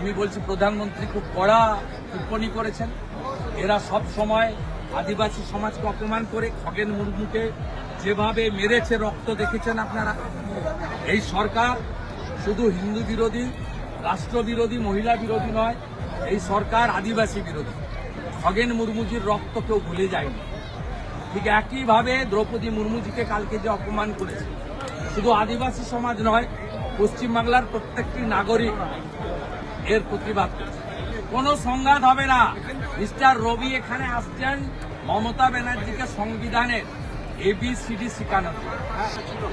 আমি বলছি প্রধানমন্ত্রী খুব কড়া টিপ্পণী করেছেন। এরা সব সময় আদিবাসী সমাজকে অপমান করে খগেন মুর্মুকে যেভাবে মেরেছে, রক্ত দেখেছেন আপনারা। এই সরকার শুধু হিন্দু বিরোধী, রাষ্ট্র বিরোধী, মহিলা বিরোধী নয়, এই সরকার আদিবাসী বিরোধী। খগেন মুর্মুজির রক্ত কেউ ভুলে যায়নি। ঠিক একইভাবে দ্রৌপদী মুর্মুজিকে কালকে যে অপমান করেছে, শুধু আদিবাসী সমাজ নয়, পশ্চিমবাংলার প্রত্যেকটি নাগরিক এর প্রতিবাদ করছে। কোনো সংঘাত হবে না। মিস্টার রবি এখানে আসছেন মমতা ব্যানার্জিকে সংবিধানের ABCD শিখানোর।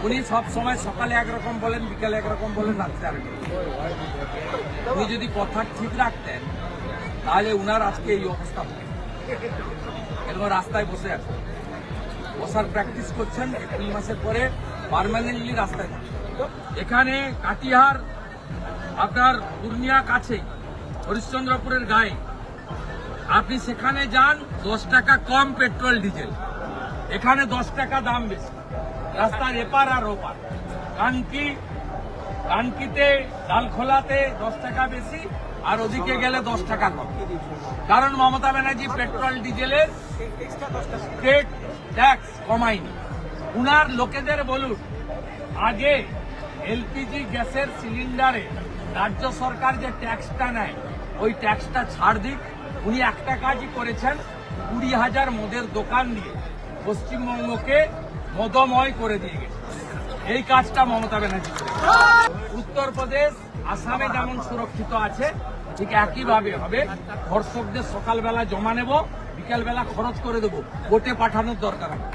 উনি সব সময় সকালে একরকম বলেন, বিকালে একরকম বলেন, রাত্রে আরেকরকম। উনি যদি কথা ঠিক রাখতেন তাহলে উনার আজকে এই অবস্থা হবে। এরকম রাস্তায় বসে আছেন, বসার প্র্যাকটিস করছেন, এপ্রিল মাসের পরে পার্মানেন্টলি রাস্তায় থাকবেন। এখানে কাটিহার আপনার পূর্ণিয়া কাছেই, হরিশ্চন্দ্রপুরের গায়ে, আপনি সেখানে যান 10 টাকা কম পেট্রোল ডিজেল, এখানে 10 টাকা দাম বেশি, রাস্তার এপার আর ওপার। কানকিতে ডালখোলাতে 10 টাকা বেশি, আর ওদিকে গেলে 10 টাকা কম। কারণ মমতা ব্যানার্জি পেট্রোল ডিজেলের স্টেট ট্যাক্স কমায়নি। উনার লোকেদের বলুন, আগে LPG গ্যাসের সিলিন্ডারে রাজ্য সরকার যে ট্যাক্সটা নেয়, ওই ট্যাক্সটা ছাড় দিক। উনি একটা কাজই করেছেন, 20,000 মদের দোকান দিয়ে পশ্চিমবঙ্গকে মদময় করে দিয়ে গেছে। এই কাজটা মমতা ব্যানার্জি করেছে। উত্তরপ্রদেশ, আসামে যেমন সুরক্ষিত আছে, ঠিক একইভাবে হবে। ধর্ষকদের সকালবেলা জমা নেব, বিকালবেলা খরচ করে দেবো, কোর্টে পাঠানোর দরকার হবে।